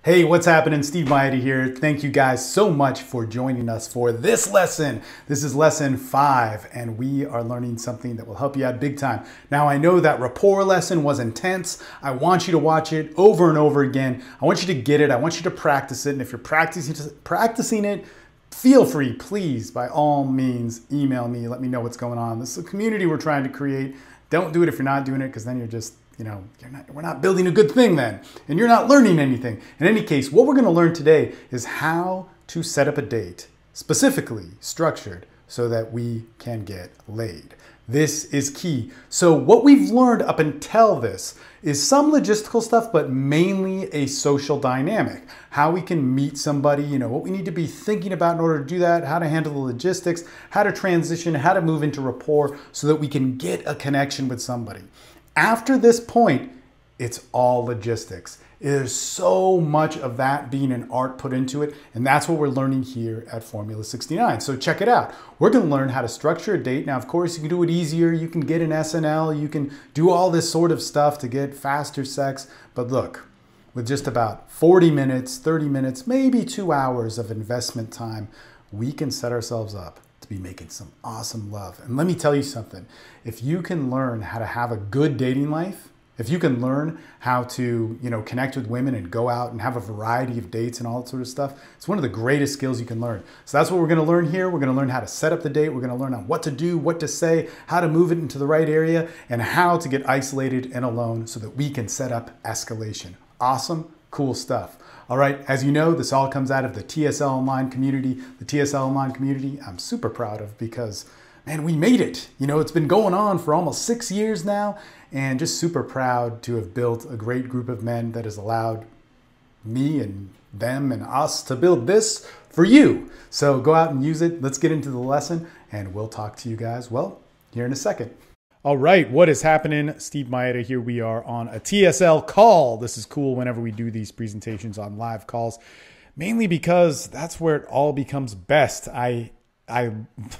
Hey, what's happening? Steve Maeda here. Thank you guys so much for joining us for this lesson. This is lesson 5, and we are learning something that will help you out big time. Now, I know that rapport lesson was intense. I want you to watch it over and over again. I want you to get it. I want you to practice it. And if you're practicing it, feel free, please, by all means, email me. Let me know what's going on. This is a community we're trying to create. Don't do it if you're not doing it, because then you're just we're not building a good thing then, and you're not learning anything. In any case, what we're going to learn today is how to set up a date, specifically structured, so that we can get laid. This is key. So what we've learned up until this is some logistical stuff, but mainly a social dynamic. How we can meet somebody, what we need to be thinking about in order to do that, how to handle the logistics, how to transition, how to move into rapport so that we can get a connection with somebody. After this point, it's all logistics. There's so much of that being an art put into it, and that's what we're learning here at Formula 69. So check it out. We're going to learn how to structure a date. Now, of course, you can do it easier. You can get an SNL. You can do all this sort of stuff to get faster sex. But look, with just about 40 minutes, 30 minutes, maybe 2 hours of investment time, we can set ourselves up to be making some awesome love. And let me tell you something. If you can learn how to have a good dating life, if you can learn how to, connect with women and go out and have a variety of dates and all that sort of stuff, it's one of the greatest skills you can learn. So that's what we're going to learn here. We're going to learn how to set up the date. We're going to learn on what to do, what to say, how to move it into the right area, and how to get isolated and alone so that we can set up escalation. Awesome, cool stuff. All right, as you know, this all comes out of the TSL Online community. The TSL Online community I'm super proud of because, man, we made it. It's been going on for almost 6 years now, and just super proud to have built a great group of men that has allowed me and them and us to build this for you. So go out and use it. Let's get into the lesson, and we'll talk to you guys, here in a second. All right, what is happening? Steve Maeda here. We are on a TSL call. This is cool whenever we do these presentations on live calls, mainly because that's where it all becomes best. I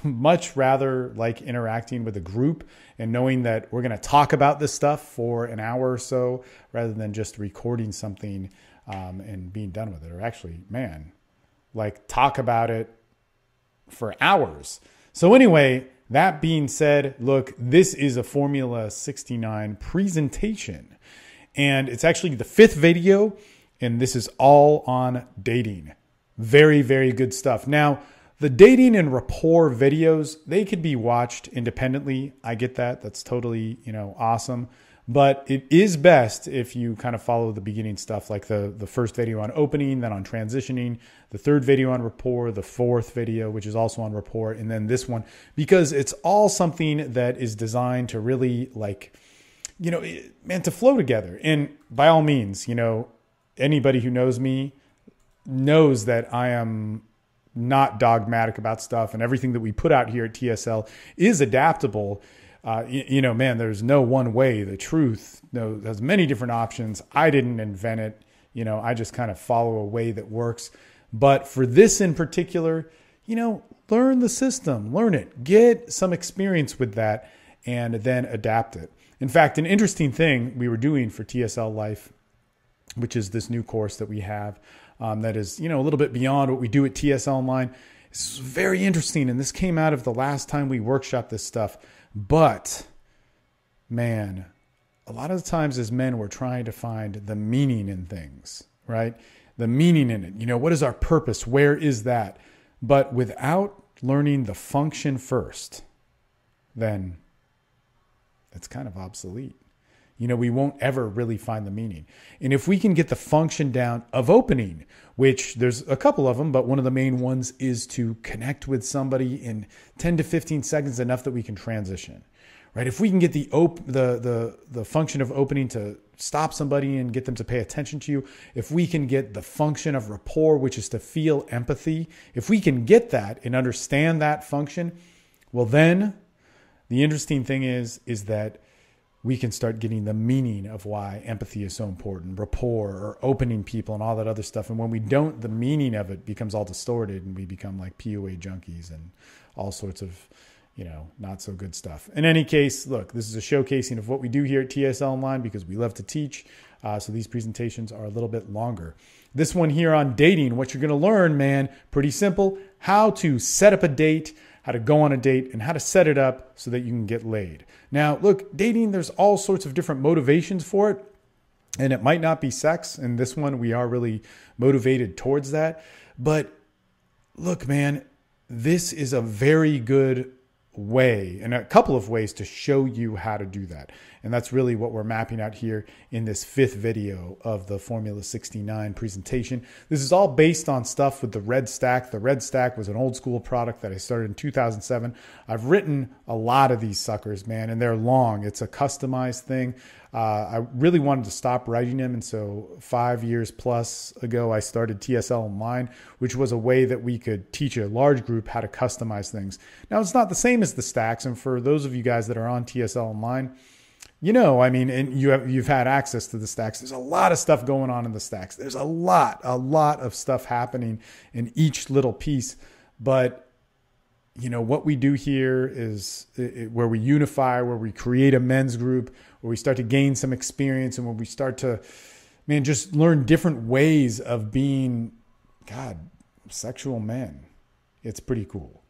much rather like interacting with a group and knowing that we're going to talk about this stuff for an hour or so rather than just recording something and being done with it. Or actually, talk about it for hours. So anyway, that being said, look, this is a Formula 69 presentation, and it's actually the 5th video, and this is all on dating. Very, very good stuff. Now, the dating and rapport videos, they could be watched independently. I get that. That's totally, awesome. But it is best if you kind of follow the beginning stuff, like the first video on opening, then on transitioning, the 3rd video on rapport, the 4th video, which is also on rapport, and then this one, because it's all something that is designed to really to flow together. And by all means, anybody who knows me knows that I am not dogmatic about stuff, and everything that we put out here at TSL is adaptable. There's no one way. The truth, there's many different options. I didn't invent it. I just kind of follow a way that works. But for this in particular, learn the system, learn it, get some experience with that, and then adapt it. In fact, an interesting thing we were doing for TSL Life, which is this new course that we have, that is, a little bit beyond what we do at TSL Online. It's very interesting. And this came out of the last time we workshopped this stuff. But man, a lot of the times as men, we're trying to find the meaning in things, right? The meaning in it. What is our purpose? Where is that? But without learning the function first, then it's kind of obsolete. We won't ever really find the meaning. And if we can get the function down of opening, which there's a couple of them, but one of the main ones is to connect with somebody in 10 to 15 seconds, enough that we can transition, right? If we can get the function of opening to stop somebody and get them to pay attention to you, if we can get the function of rapport, which is to feel empathy, if we can get that and understand that function, well, then the interesting thing is that we can start getting the meaning of why empathy is so important, rapport or opening people and all that other stuff. And when we don't, the meaning of it becomes all distorted and we become like PUA junkies and all sorts of, not so good stuff. In any case, look, this is a showcasing of what we do here at TSL Online because we love to teach. So these presentations are a little bit longer. This one here on dating, what you're going to learn, man, pretty simple, how to set up a date, how to go on a date, and how to set it up so that you can get laid. Now, look, dating, there's all sorts of different motivations for it. And it might not be sex. In this one, we are really motivated towards that. But look, man, this is a very good way and a couple of ways to show you how to do that. And that's really what we're mapping out here in this 5th video of the Formula 69 presentation. This is all based on stuff with the Red Stack. The Red Stack was an old school product that I started in 2007. I've written a lot of these suckers, man, and they're long. It's a customized thing. I really wanted to stop writing them. And so 5 years plus ago, I started TSL Online, which was a way that we could teach a large group how to customize things. Now, it's not the same as the stacks. And for those of you guys that are on TSL Online, and you've had access to the stacks. There's a lot of stuff going on in the stacks. There's a lot of stuff happening in each little piece. But, what we do here is where we unify, where we create a men's group, where we start to gain some experience, and where we start to, just learn different ways of being, sexual men. It's pretty cool,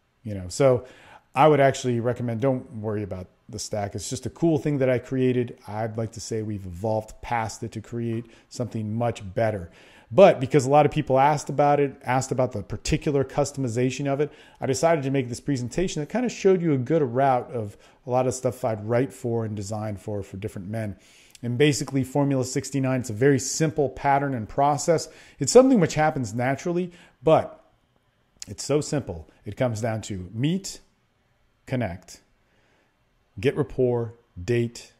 So I would actually recommend, don't worry about the stack. It's just a cool thing that I created. I'd like to say we've evolved past it to create something much better. But because a lot of people asked about the particular customization of it, I decided to make this presentation that kind of showed you a good route of a lot of stuff I'd write for and design for different men. And basically Formula 69, it's a very simple pattern and process. It's something which happens naturally, but it's so simple. It comes down to meet, connect, get rapport, date,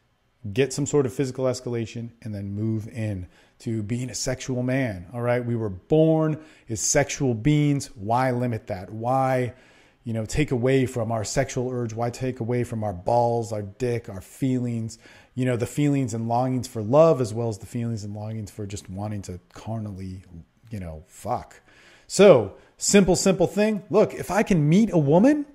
get some sort of physical escalation, and then move in to being a sexual man. All right. We were born as sexual beings. Why limit that? Why, take away from our sexual urge? Why take away from our balls, our dick, our feelings, the feelings and longings for love, as well as the feelings and longings for just wanting to carnally, fuck. So simple thing. Look, if I can meet a woman,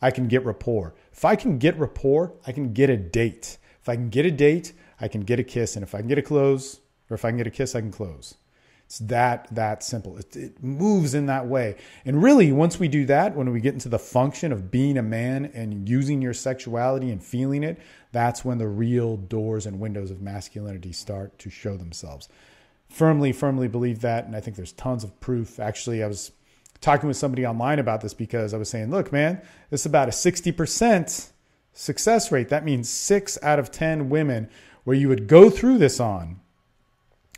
I can get rapport. If I can get rapport, I can get a date. If I can get a date, I can get a kiss. And if I can get a close, or if I can get a kiss, I can close. It's that simple. It moves in that way. And really, once we do that, when we get into the function of being a man and using your sexuality and feeling it, that's when the real doors and windows of masculinity start to show themselves. Firmly believe that. And I think there's tons of proof. Actually, I was talking with somebody online about this because I was saying, look, man, this is about a 60% success rate. That means 6 out of 10 women where you would go through this on,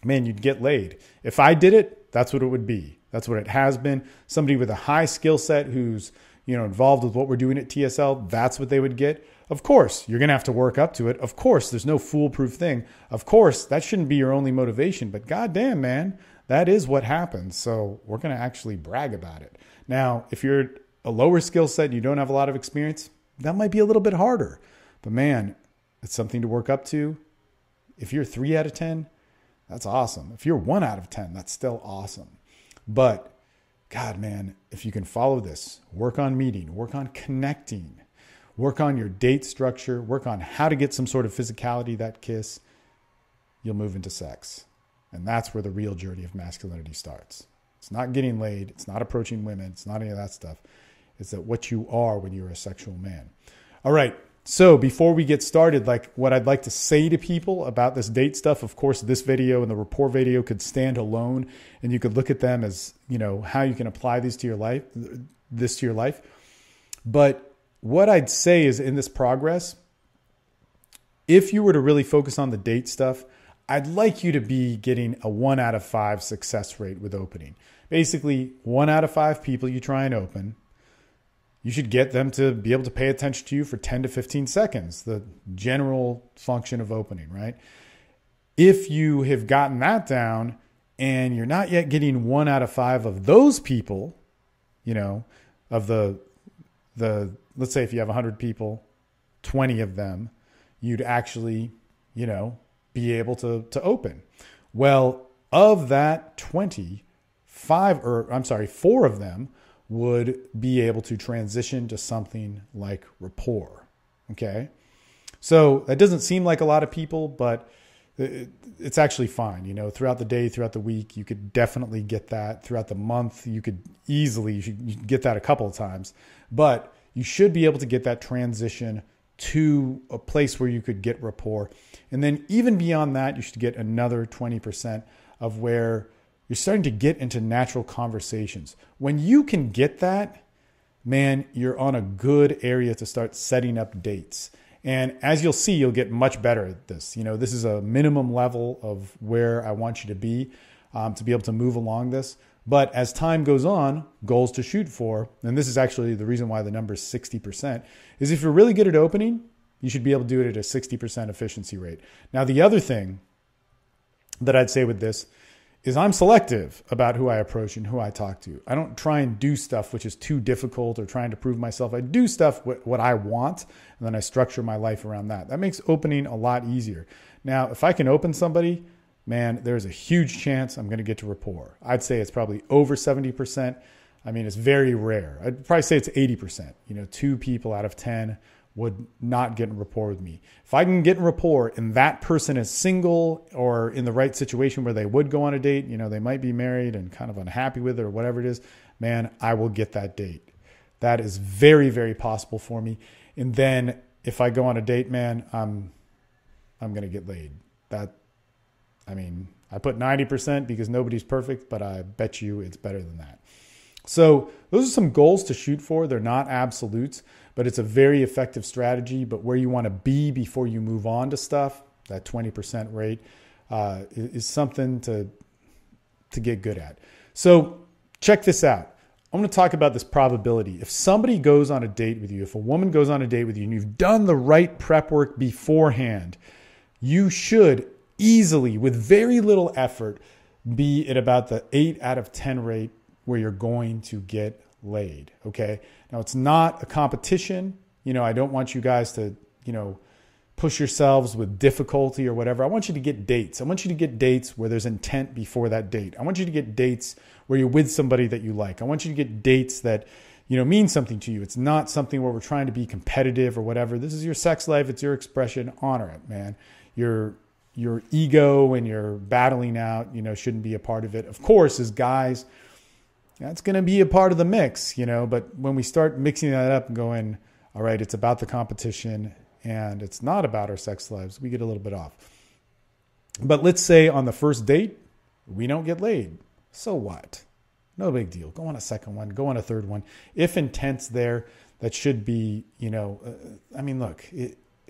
man, you'd get laid. If I did it, that's what it would be. That's what it has been. Somebody with a high skill set who's, involved with what we're doing at TSL, that's what they would get. Of course, you're going to have to work up to it. Of course, there's no foolproof thing. Of course, that shouldn't be your only motivation, but goddamn, man, that is what happens. So we're going to actually brag about it. Now, if you're a lower skill set and you don't have a lot of experience, that might be a little bit harder. But man, it's something to work up to. If you're 3 out of 10, that's awesome. If you're 1 out of 10, that's still awesome. But God, man, if you can follow this, work on meeting, work on connecting, work on your date structure, work on how to get some sort of physicality, that kiss, you'll move into sex. And that's where the real journey of masculinity starts. It's not getting laid. It's not approaching women. It's not any of that stuff. It's that what you are when you're a sexual man. All right. So before we get started, what I'd like to say to people about this date stuff, of course, this video and the rapport video could stand alone, and you could look at them as, how you can apply this to your life. But what I'd say is in this progress, if you were to really focus on the date stuff, I'd like you to be getting a 1 out of 5 success rate with opening. Basically, 1 out of 5 people you try and open, you should get them to be able to pay attention to you for 10 to 15 seconds, the general function of opening, right? If you have gotten that down and you're not yet getting 1 out of 5 of those people, of the let's say if you have 100 people, 20 of them, you'd actually, be able to open. Well, of that 4 of them would be able to transition to something like rapport. Okay. So that doesn't seem like a lot of people, but it's actually fine. You know, throughout the day, throughout the week, you could definitely get that. Throughout the month, you could get that a couple of times, but you should be able to get that transition to a place where you could get rapport. And then even beyond that, you should get another 20% of where you're starting to get into natural conversations. When you can get that, man, you're on a good area to start setting up dates. And as you'll see, you'll get much better at this. You know, this is a minimum level of where I want you to be able to move along this. But as time goes on, goals to shoot for, and this is actually the reason why the number is 60%, is if you're really good at opening, you should be able to do it at a 60% efficiency rate. Now, the other thing that I'd say with this is I'm selective about who I approach and who I talk to. I don't try and do stuff which is too difficult or trying to prove myself. I do stuff what I want, and then I structure my life around that. That makes opening a lot easier. Now, if I can open somebody, man, there's a huge chance I'm going to get to rapport. I'd say it's probably over 70%. I mean, it's very rare. I'd probably say it's 80%. You know, 2 people out of 10 would not get in rapport with me. If I can get in rapport and that person is single or in the right situation where they would go on a date, you know, they might be married and kind of unhappy with it or whatever it is, man, I will get that date. That is very, very possible for me. And then if I go on a date, man, I'm going to get laid. I put 90% because nobody's perfect, but I bet you it's better than that. So those are some goals to shoot for. They're not absolutes, but it's a very effective strategy. But where you want to be before you move on to stuff, that 20% rate is something to get good at. So check this out. I'm going to talk about this probability. If somebody goes on a date with you, if a woman goes on a date with you and you've done the right prep work beforehand, you should easily, with very little effort, be at about the 8 out of 10 rate where you're going to get laid. Okay. Now it's not a competition. You know, I don't want you guys to, you know, push yourselves with difficulty or whatever. I want you to get dates. I want you to get dates where there's intent before that date. I want you to get dates where you're with somebody that you like. I want you to get dates that, you know, mean something to you. It's not something where we're trying to be competitive or whatever. This is your sex life. It's your expression. Honor it, man. Your ego and your battling out, you know, shouldn't be a part of it. Of course, as guys, that's going to be a part of the mix, you know, but when we start mixing that up and going, all right, it's about the competition and it's not about our sex lives, we get a little bit off. But let's say on the first date, we don't get laid. So what? No big deal. Go on a second one, go on a third one. If intent's there, that should be, you know,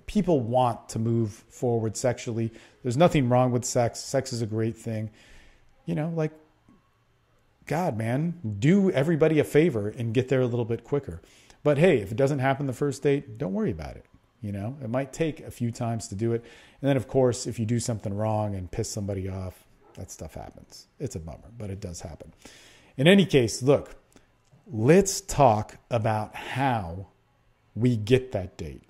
people want to move forward sexually. There's nothing wrong with sex. Sex is a great thing. You know, like, God, man, do everybody a favor and get there a little bit quicker. But hey, if it doesn't happen the first date, don't worry about it. You know, it might take a few times to do it. And then, of course, if you do something wrong and piss somebody off, that stuff happens. It's a bummer, but it does happen. In any case, look, let's talk about how we get that date.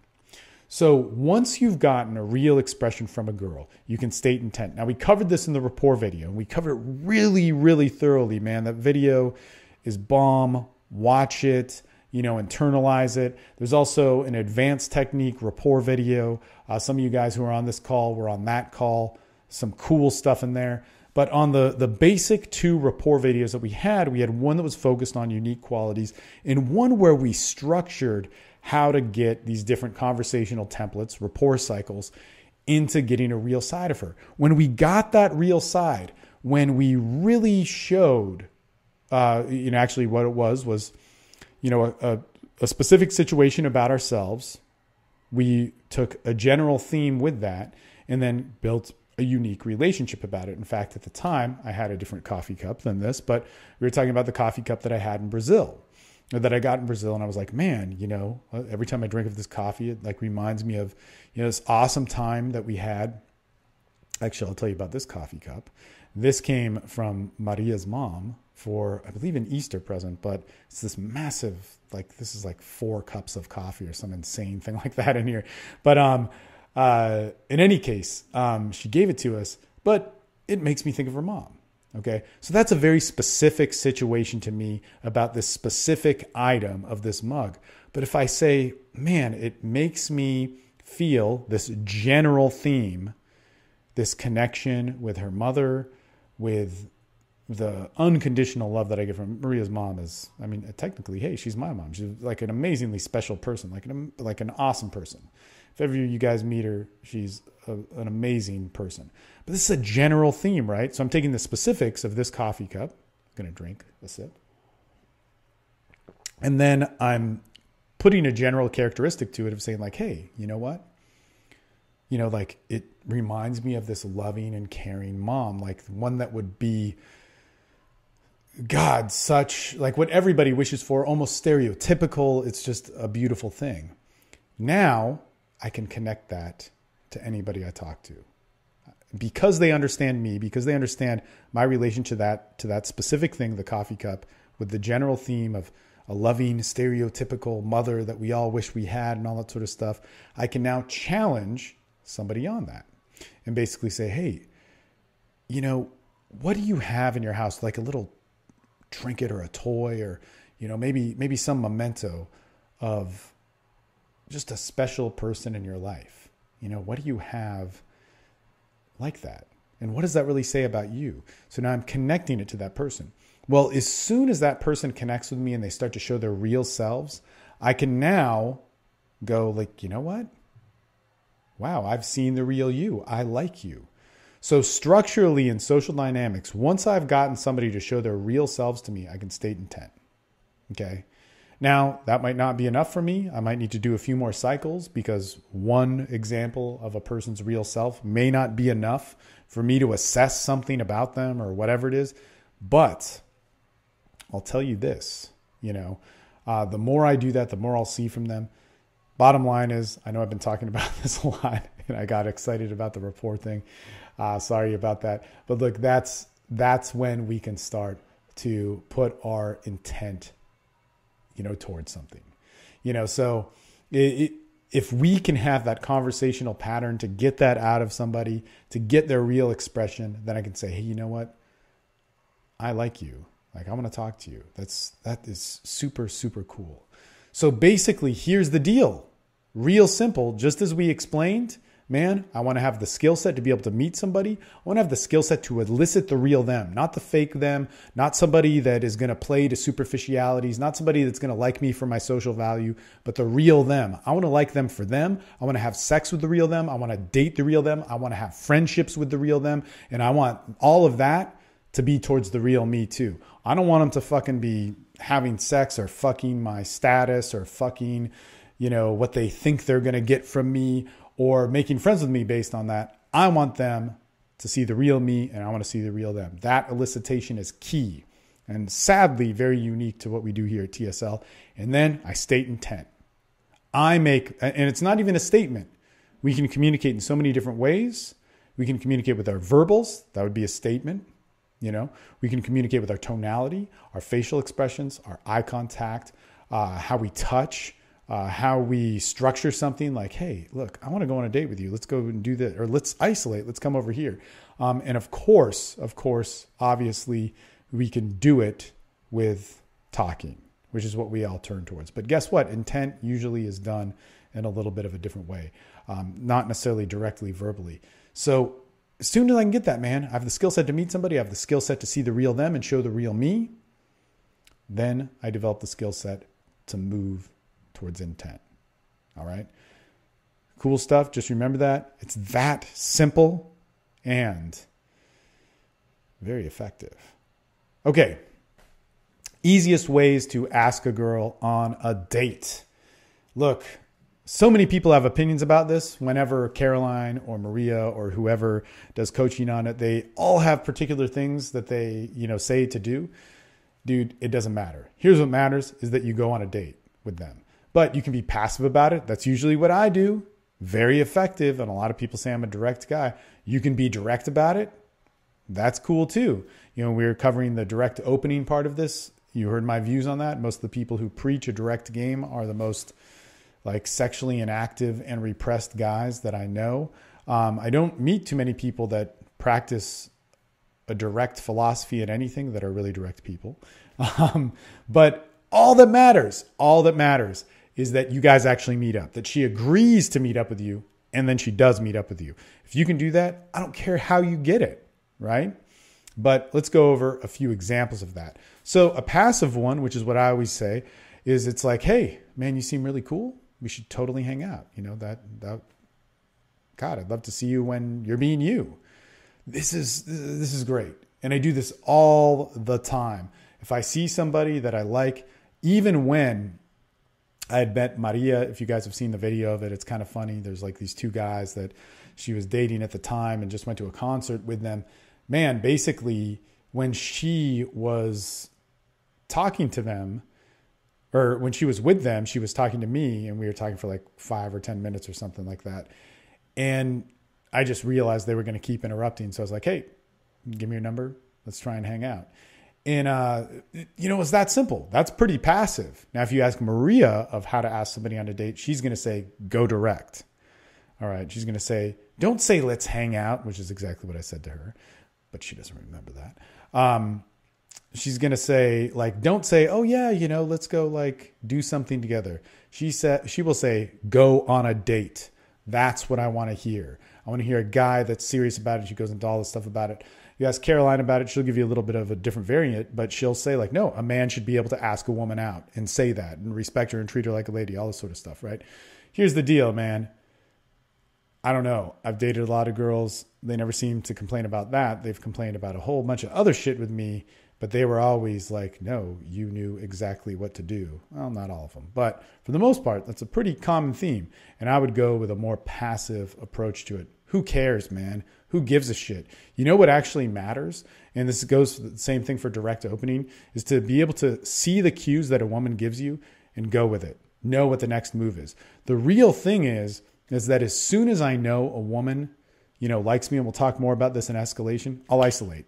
So once you've gotten a real expression from a girl, you can state intent. Now, we covered this in the rapport video, and we covered it really, really thoroughly, man. That video is bomb. Watch it, you know, internalize it. There's also an advanced technique rapport video. Some of you guys who are on this call were on that call. Some cool stuff in there. But on the basic 2 rapport videos that we had one that was focused on unique qualities and one where we structured how to get these different conversational templates, rapport cycles, into getting a real side of her. When we got that real side, when we really showed, actually what it was, you know, a specific situation about ourselves, we took a general theme with that and then built a unique relationship about it. In fact, at the time, I had a different coffee cup than this, but we were talking about the coffee cup that I had in Brazil. That I got in Brazil, and I was like, man, you know, every time I drink of this coffee, it like reminds me of, you know, this awesome time that we had. Actually, I'll tell you about this coffee cup. This came from Maria's mom for, I believe, an Easter present, but it's this massive, like, this is like 4 cups of coffee or some insane thing like that in here. But in any case, she gave it to us, but it makes me think of her mom. Okay. So that's a very specific situation to me about this specific item of this mug. But if I say, man, it makes me feel this general theme, this connection with her mother, with the unconditional love that I get from Maria's mom is, I mean, technically, hey, she's my mom. She's like an amazingly special person, like an awesome person. If ever you guys meet her, she's an amazing person. But this is a general theme, right? So I'm taking the specifics of this coffee cup. I'm going to drink a sip. And then I'm putting a general characteristic to it of saying like, hey, you know what? You know, like it reminds me of this loving and caring mom, like one that would be, God, such like what everybody wishes for, almost stereotypical. It's just a beautiful thing. Now I can connect that to anybody I talk to because they understand me, because they understand my relation to that specific thing, the coffee cup, with the general theme of a loving, stereotypical mother that we all wish we had and all that sort of stuff. I can now challenge somebody on that and basically say, hey, you know, what do you have in your house? Like a little trinket or a toy or, you know, maybe some memento of just a special person in your life. You know, what do you have like that? And what does that really say about you? So now I'm connecting it to that person. Well, as soon as that person connects with me and they start to show their real selves, I can now go like, you know what? Wow, I've seen the real you. I like you. So structurally in social dynamics, once I've gotten somebody to show their real selves to me, I can state intent. Okay. Now, that might not be enough for me. I might need to do a few more cycles because one example of a person's real self may not be enough for me to assess something about them or whatever it is. But I'll tell you this, you know, the more I do that, the more I'll see from them. Bottom line is, I know I've been talking about this a lot and I got excited about the rapport thing. Sorry about that. But look, that's when we can start to put our intent, you know, towards something, you know, so if we can have that conversational pattern to get that out of somebody, to get their real expression, then I can say, hey, you know what? I like you. Like, I want to talk to you. That is super, super cool. So basically, here's the deal. Real simple, just as we explained, man, I want to have the skill set to be able to meet somebody. I want to have the skill set to elicit the real them, not the fake them, not somebody that is going to play to superficialities, not somebody that's going to like me for my social value, but the real them. I want to like them for them. I want to have sex with the real them. I want to date the real them. I want to have friendships with the real them. And I want all of that to be towards the real me too. I don't want them to fucking be having sex or fucking my status or fucking, you know, what they think they're going to get from me or making friends with me based on that. I want them to see the real me and I want to see the real them. That elicitation is key and sadly very unique to what we do here at TSL. And then I state intent. And it's not even a statement. We can communicate in so many different ways. We can communicate with our verbals. That would be a statement. You know, we can communicate with our tonality, our facial expressions, our eye contact, how we touch, how we structure something like, hey, look, I want to go on a date with you. Let's go and do this, or let's isolate. Let's come over here. And of course, obviously, we can do it with talking, which is what we all turn towards. But guess what? Intent usually is done in a little bit of a different way, not necessarily directly verbally. So as soon as I can get that, man, I have the skill set to meet somebody. I have the skill set to see the real them and show the real me. Then I develop the skill set to move towards intent. All right. Cool stuff. Just remember that. It's that simple and very effective. Okay. Easiest ways to ask a girl on a date. Look, so many people have opinions about this. Whenever Caroline or Maria or whoever does coaching on it, they all have particular things that they, you know, say to do. Dude, it doesn't matter. Here's what matters is that you go on a date with them. But you can be passive about it. That's usually what I do. Very effective. And a lot of people say I'm a direct guy. You can be direct about it. That's cool too. You know, we're covering the direct opening part of this. You heard my views on that. Most of the people who preach a direct game are the most like sexually inactive and repressed guys that I know. I don't meet too many people that practice a direct philosophy in anything that are really direct people. But all that matters is that you guys actually meet up, that she agrees to meet up with you, and then she does meet up with you. If you can do that, I don't care how you get it, right? But let's go over a few examples of that. So a passive one, which is what I always say, is it's like, hey, man, you seem really cool. We should totally hang out. You know, God, I'd love to see you when you're being you. This is great. And I do this all the time. If I see somebody that I like, even when I had met Maria, if you guys have seen the video of it, it's kind of funny. There's like these two guys that she was dating at the time and just went to a concert with them. Man, basically, when she was talking to them, or when she was with them, she was talking to me, and we were talking for like 5 or 10 minutes or something like that. And I just realized they were going to keep interrupting. So I was like, hey, give me your number. Let's try and hang out. And, it's that simple. That's pretty passive. Now, if you ask Maria of how to ask somebody on a date, she's going to say, go direct. All right. She's going to say, don't say, let's hang out, which is exactly what I said to her, but she doesn't remember that. She's going to say, like, don't say, oh yeah, let's go like do something together. She will say, go on a date. That's what I want to hear. I want to hear a guy that's serious about it. She goes into all this stuff about it. You ask Caroline about it, she'll give you a little bit of a different variant, but she'll say like, no, a man should be able to ask a woman out and say that and respect her and treat her like a lady, all this sort of stuff, right? Here's the deal, man. I don't know. I've dated a lot of girls. They never seem to complain about that. They've complained about a whole bunch of other shit with me, but they were always like, no, you knew exactly what to do. Well, not all of them, but for the most part, that's a pretty common theme. And I would go with a more passive approach to it. Who cares, man? Who gives a shit? You know what actually matters? And this goes for the same thing for direct opening, is to be able to see the cues that a woman gives you and go with it. Know what the next move is. The real thing is that as soon as I know a woman, likes me, and we'll talk more about this in escalation, I'll isolate.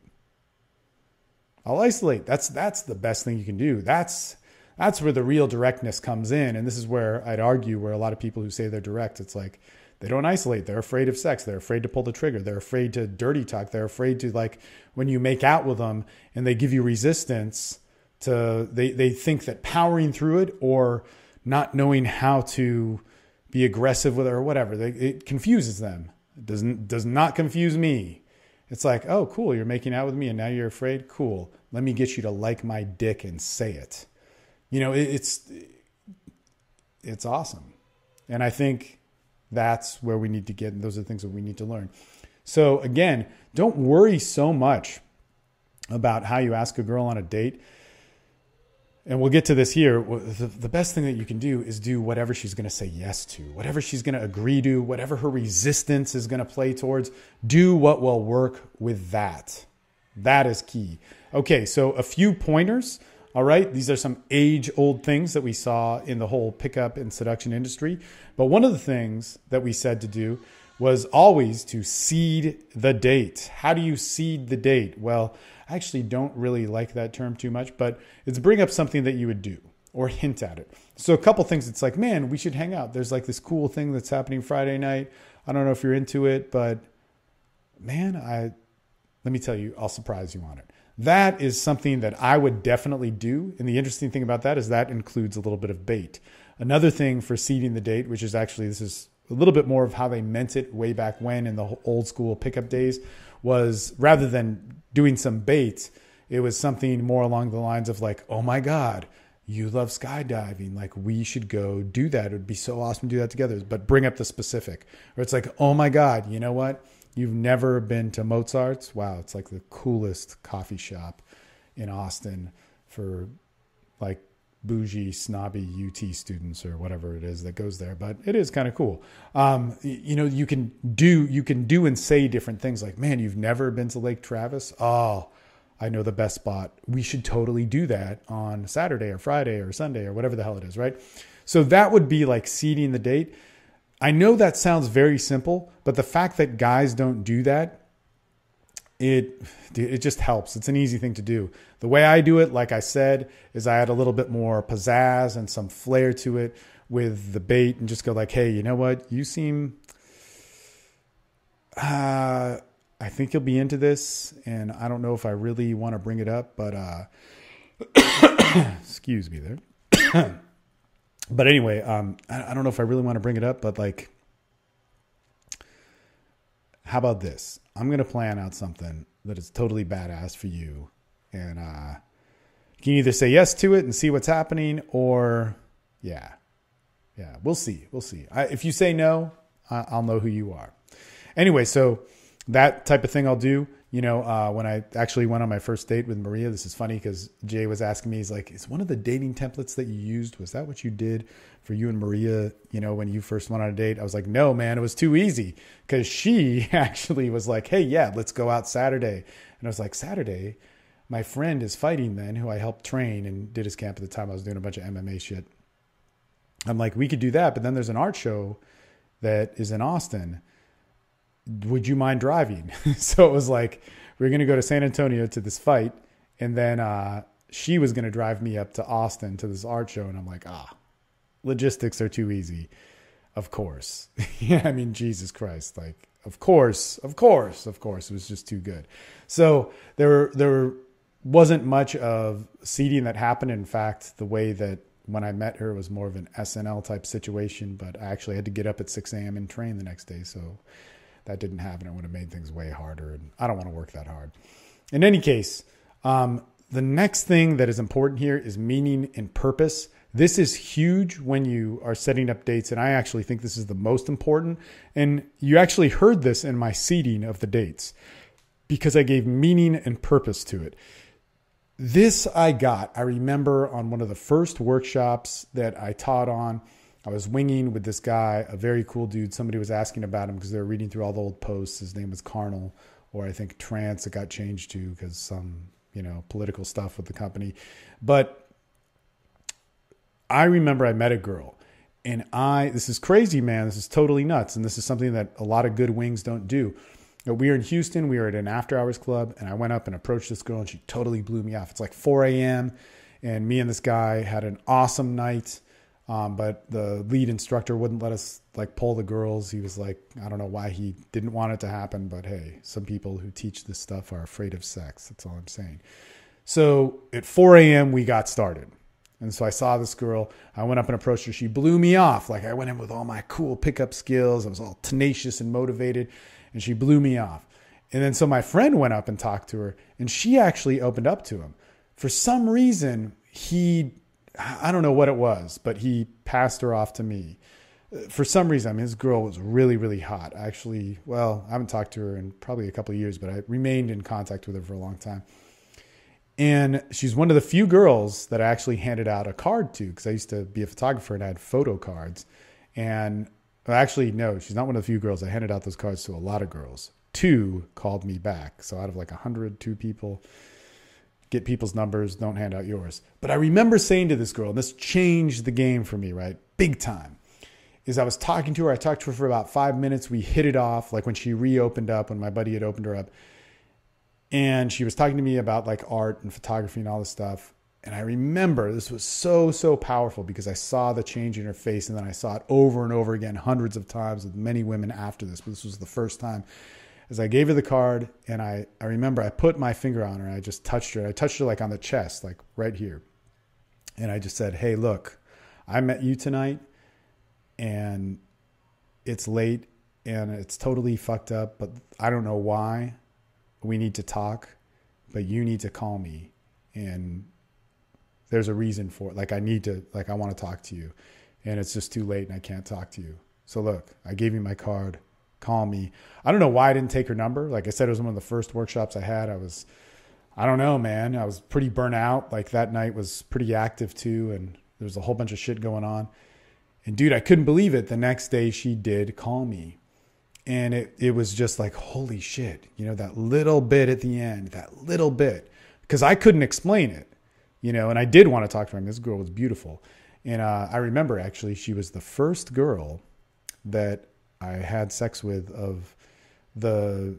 That's the best thing you can do. That's where the real directness comes in. And this is where I'd argue where a lot of people who say they're direct, it's like, they don't isolate. They're afraid of sex. They're afraid to pull the trigger. They're afraid to dirty talk. They're afraid to, like, when you make out with them and they give you resistance to, they think that powering through it or not knowing how to be aggressive with it or whatever, it confuses them. It does not confuse me. It's like, oh, cool. You're making out with me and now you're afraid. Cool. Let me get you to like my dick and say it. It's awesome. And I think that's where we need to get. And those are the things that we need to learn. So again, don't worry so much about how you ask a girl on a date. And we'll get to this here. The best thing that you can do is do whatever she's going to say yes to, whatever she's going to agree to, whatever her resistance is going to play towards. Do what will work with that. That is key. Okay, so a few pointers. All right, these are some age-old things that we saw in the whole pickup and seduction industry. But one of the things that we said to do was always to seed the date. How do you seed the date? Well, I actually don't really like that term too much, but it's bring up something that you would do or hint at it. So a couple things, it's like, man, we should hang out. There's like this cool thing that's happening Friday night. I don't know if you're into it, but man, let me tell you, I'll surprise you on it. That is something that I would definitely do. And the interesting thing about that is that includes a little bit of bait. Another thing for seeding the date, which is actually, this is a little bit more of how they meant it way back when in the old school pickup days, was rather than doing some bait, it was something more along the lines of like, oh my God, you love skydiving. Like, we should go do that. It would be so awesome to do that together, but bring up the specific. Or it's like, oh my God, you know what? You've never been to Mozart's? Wow, it's like the coolest coffee shop in Austin for like bougie, snobby UT students or whatever it is that goes there. But it is kind of cool. You can do and say different things like, man, you've never been to Lake Travis? Oh, I know the best spot. We should totally do that on Saturday or Friday or Sunday or whatever the hell it is, right? So that would be like seeding the date. I know that sounds very simple, but the fact that guys don't do that, it just helps. It's an easy thing to do. The way I do it, like I said, is I add a little bit more pizzazz and some flair to it with the bait and just go like, hey, you know what? You seem, I I think you'll be into this, and I don't know if I really want to bring it up, but excuse me there. But anyway, I don't know if I really want to bring it up, but like, how about this? I'm going to plan out something that is totally badass for you, and you can either say yes to it and see what's happening, or yeah, we'll see. If you say no, I'll know who you are. Anyway, so that type of thing I'll do. You know, when I actually went on my first date with Maria, this is funny because Jay was asking me, he's like, is one of the dating templates that you used, was that what you did for you and Maria, you know, when you first went on a date? I was like, no, man, it was too easy, because she actually was like, hey, yeah, let's go out Saturday. And I was like, Saturday? My friend is fighting then, who I helped train and did his camp at the time. I was doing a bunch of MMA shit. I'm like, we could do that, but then there's an art show that is in Austin. Would you mind driving? So it was like, we were going to go to San Antonio to this fight. And then she was going to drive me up to Austin to this art show. And I'm like, logistics are too easy. Of course. Yeah. I mean, Jesus Christ. Like, of course. It was just too good. So there wasn't much of seating that happened. In fact, the way that when I met her, it was more of an SNL type situation, but I actually had to get up at 6 a.m. and train the next day. So that didn't happen. It would have made things way harder, and I don't want to work that hard. In any case, the next thing that is important here is meaning and purpose. This is huge when you are setting up dates, and I actually think this is the most important. And you actually heard this in my seeding of the dates, because I gave meaning and purpose to it. This I remember on one of the first workshops that I taught on. I was winging with this guy, a very cool dude. Somebody was asking about him because they were reading through all the old posts. His name was Carnal, or I think Trance. It got changed to because some, political stuff with the company. But I remember I met a girl, and this is crazy, man. This is totally nuts. And this is something that a lot of good wings don't do. We were in Houston. We were at an after hours club, and I went up and approached this girl, and she totally blew me off. It's like 4 a.m. and me and this guy had an awesome night. But the lead instructor wouldn't let us pull the girls. He was like, I don't know why he didn't want it to happen, but hey, some people who teach this stuff are afraid of sex. That's all I'm saying. So at 4 a.m. we got started. And so I saw this girl. I went up and approached her. She blew me off. I went in with all my cool pickup skills. I was all tenacious and motivated, and she blew me off. And then so my friend went up and talked to her, and she actually opened up to him. For some reason, I don't know what it was, but he passed her off to me. For some reason, his girl was really, really hot. Actually, I haven't talked to her in probably a couple of years, but I remained in contact with her for a long time. And she's one of the few girls that I actually handed out a card to, because I used to be a photographer and I had photo cards. And actually, no, she's not one of the few girls. I handed out those cards to a lot of girls. 2 called me back. So out of 100, 2 people. Get people's numbers, don't hand out yours. But I remember saying to this girl, and this changed the game for me, right? Big time. Is I was talking to her. I talked to her for about 5 minutes. We hit it off, when she reopened up, when my buddy had opened her up. And she was talking to me about art and photography and all this stuff. And I remember this was so, so powerful, because I saw the change in her face, and then I saw it over and over again, hundreds of times with many women after this. But this was the first time. As I gave her the card, and I remember I put my finger on her, and I just touched her. I touched her on the chest, right here. And I just said, hey, look, I met you tonight, and it's late, and it's totally fucked up, but I don't know why. We need to talk, but you need to call me. And there's a reason for it. I want to talk to you, and it's just too late, and I can't talk to you. So look, I gave you my card. Call me. I don't know why I didn't take her number. Like I said, it was one of the first workshops I had. I don't know, man. I was pretty burnt out. That night was pretty active too. And there was a whole bunch of shit going on. And dude, I couldn't believe it. The next day she did call me. And it was just holy shit. That little bit at the end, that little bit. Because I couldn't explain it, and I did want to talk to her. This girl was beautiful. And I remember actually she was the first girl that I had sex with of the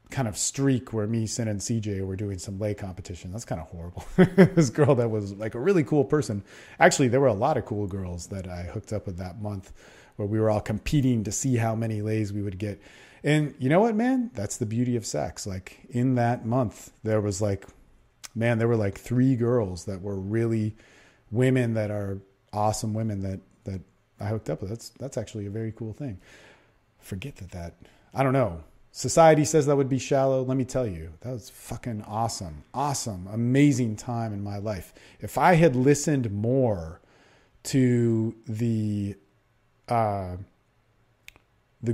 kind of streak where me, Sin, and CJ were doing some lay competition. That's kind of horrible. This girl that was a really cool person. Actually, there were a lot of cool girls that I hooked up with that month, where we were all competing to see how many lays we would get. And you know what, man? That's the beauty of sex. Like in that month, there was like, man, there were like 3 girls that were really women that are awesome women that I hooked up with. That's actually a very cool thing. Forget that I don't know. Society says that would be shallow. Let me tell you, that was fucking awesome. Awesome. Amazing time in my life. If I had listened more to the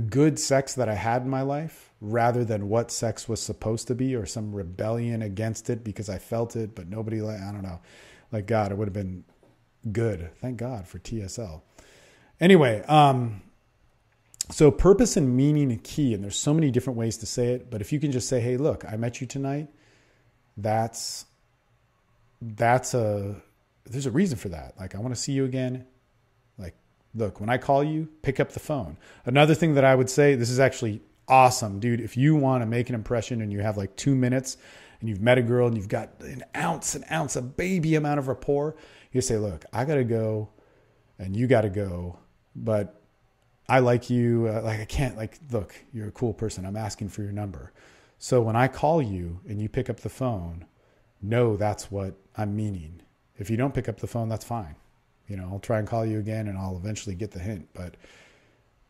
good sex that I had in my life rather than what sex was supposed to be or some rebellion against it because I felt it, but nobody, I don't know. Like God, it would have been good. Thank God for TSL. Anyway, so purpose and meaning are key, and there's so many different ways to say it. But if you can just say, "Hey, look, I met you tonight," there's a reason for that. Like, I want to see you again. Like, look, when I call you, pick up the phone. Another thing that I would say, this is actually awesome, dude. If you want to make an impression and you have like 2 minutes and you've met a girl and you've got an ounce, a baby amount of rapport, you say, "Look, I got to go and you got to go, but I like you. I can't, look, you're a cool person. I'm asking for your number. So when I call you and you pick up the phone, know that's what I'm meaning. If you don't pick up the phone, that's fine. I'll try and call you again and I'll eventually get the hint. But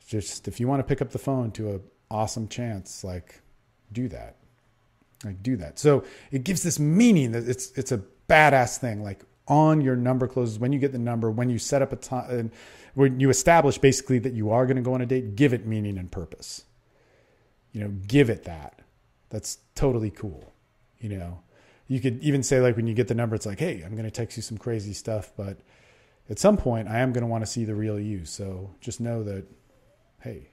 just if you want to pick up the phone to an awesome chance, do that. Do that. So it gives this meaning that it's a badass thing. Like on your number closes, when you get the number, when you set up a time, when you establish basically that you are going to go on a date, give it meaning and purpose. Give it that. That's totally cool. You could even say when you get the number, it's like, "Hey, I'm going to text you some crazy stuff, but at some point I am going to want to see the real you. So just know that, hey,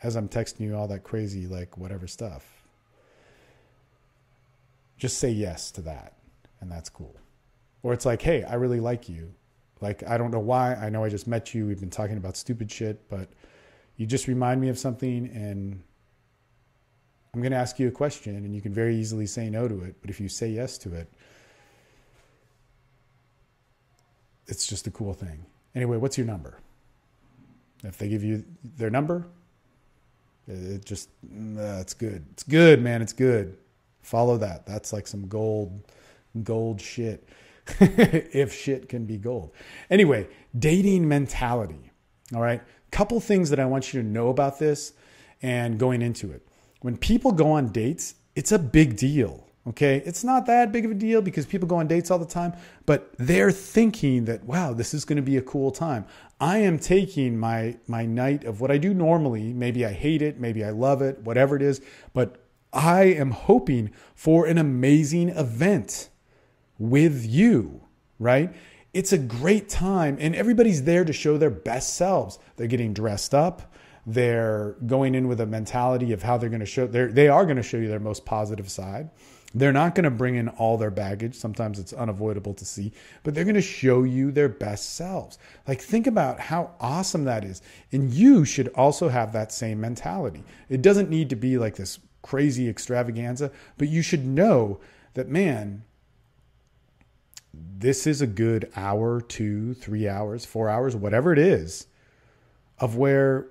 as I'm texting you all that crazy, whatever stuff, just say yes to that." And that's cool. Or it's like, "Hey, I really like you. I don't know why. I know I just met you. We've been talking about stupid shit, but you just remind me of something and I'm going to ask you a question and you can very easily say no to it. But if you say yes to it, it's just a cool thing. Anyway, what's your number?" If they give you their number, it's good. It's good, man. It's good. Follow that. That's like some gold shit. If shit can be gold. Anyway, dating mentality. All right. Couple things that I want you to know about this and going into it. When people go on dates, it's a big deal. Okay. It's not that big of a deal because people go on dates all the time, but they're thinking that, wow, this is going to be a cool time. I am taking my night of what I do normally. Maybe I hate it. Maybe I love it, whatever it is, but I am hoping for an amazing event with you, right? It's a great time and everybody's there to show their best selves. They're getting dressed up. They're going in with a mentality of how they're going to show, they are going to show you their most positive side. They're not going to bring in all their baggage. Sometimes it's unavoidable to see, but they're going to show you their best selves. Think about how awesome that is. And you should also have that same mentality. It doesn't need to be like this crazy extravaganza, but you should know that, man, this is a good hour, 2, 3 hours, 4 hours, whatever it is, of where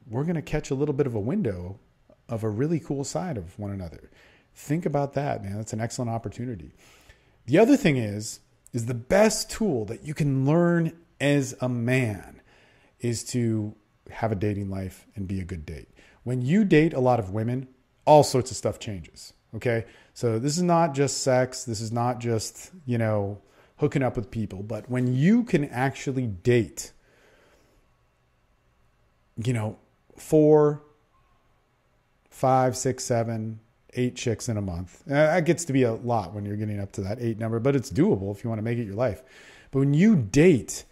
we're going to catch a little bit of a window of a really cool side of one another. Think about that, man. That's an excellent opportunity. The other thing is the best tool that you can learn as a man is to have a dating life and be a good date. When you date a lot of women, all sorts of stuff changes. Okay. So this is not just sex. This is not just, hooking up with people, but when you can actually date, 4, 5, 6, 7, 8 chicks in a month. That gets to be a lot when you're getting up to that 8 number, but it's doable if you want to make it your life. But when you date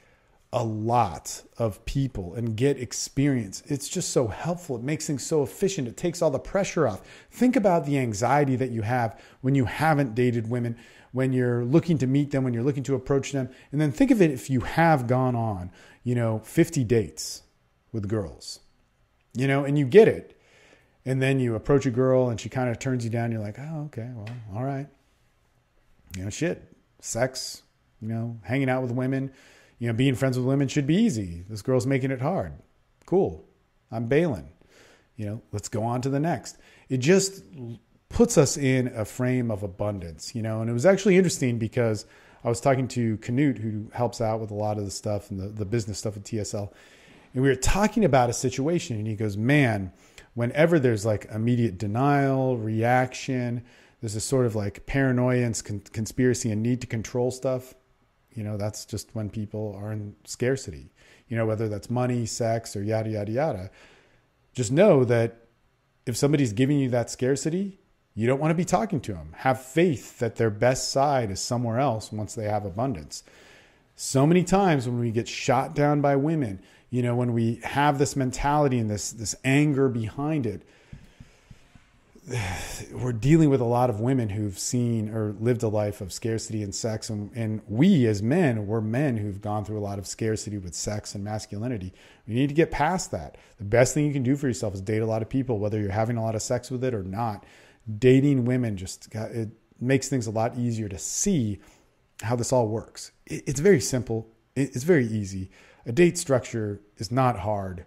a lot of people and get experience, it's just so helpful. It makes things so efficient. It takes all the pressure off. Think about the anxiety that you have when you haven't dated women, when you're looking to meet them, when you're looking to approach them. And then think of it if you have gone on, 50 dates with girls, and you get it. And then you approach a girl and she kind of turns you down. You're like, "Oh, okay, well, all right. Sex, hanging out with women, being friends with women should be easy. This girl's making it hard. Cool. I'm bailing. let's go on to the next. It just puts us in a frame of abundance, and it was actually interesting because I was talking to Canute, who helps out with a lot of the stuff and the business stuff at TSL. And we were talking about a situation and he goes, man, whenever there's like immediate denial, reaction, there's this sort of like paranoia and conspiracy and need to control stuff. That's just when people are in scarcity, whether that's money, sex, or yada, yada, yada. Just know that if somebody's giving you that scarcity, you don't want to be talking to them. Have faith that their best side is somewhere else once they have abundance. So many times when we get shot down by women, when we have this mentality and this anger behind it, we're dealing with a lot of women who've seen or lived a life of scarcity and sex. And we as men, we're men who've gone through a lot of scarcity with sex and masculinity. We need to get past that. The best thing you can do for yourself is date a lot of people, whether you're having a lot of sex with it or not. Dating women it makes things a lot easier to see how this all works. It's very simple. It's very easy. A date structure is not hard.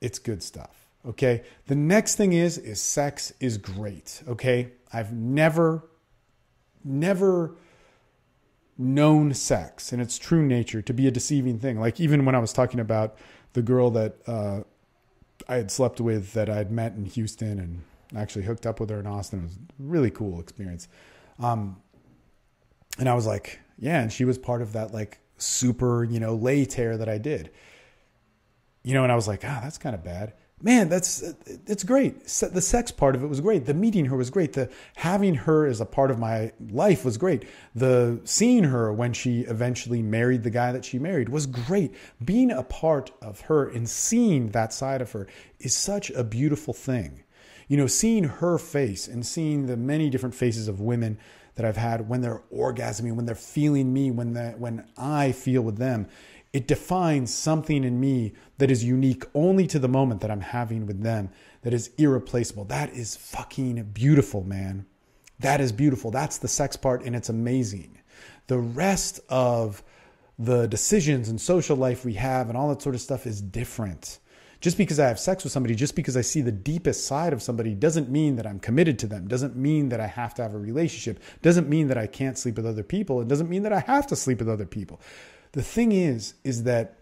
It's good stuff. Okay. The next thing is sex is great. Okay. I've never known sex in its true nature to be a deceiving thing. Like even when I was talking about the girl that I had slept with that I had met in Houston and actually hooked up with her in Austin. It was a really cool experience. And I was like, yeah. And she was part of that like super, lay tear that I did, and I was like, that's kind of bad. Man, it's great. The sex part of it was great. The meeting her was great. The having her as a part of my life was great. The seeing her when she eventually married the guy that she married was great. Being a part of her and seeing that side of her is such a beautiful thing. Seeing her face and seeing the many different faces of women that I've had when they're orgasming, when they're feeling me, when I feel with them, it defines something in me that is unique only to the moment that I'm having with them, that is irreplaceable. That is fucking beautiful, man. That is beautiful. That's the sex part, and it's amazing. The rest of the decisions and social life we have and all that sort of stuff is different. Just because I have sex with somebody, just because I see the deepest side of somebody doesn't mean that I'm committed to them. Doesn't mean that I have to have a relationship. Doesn't mean that I can't sleep with other people. It doesn't mean that I have to sleep with other people. The thing is that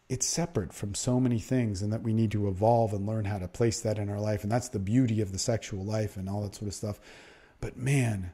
it's separate from so many things and that we need to evolve and learn how to place that in our life. And that's the beauty of the sexual life and all that sort of stuff. But man,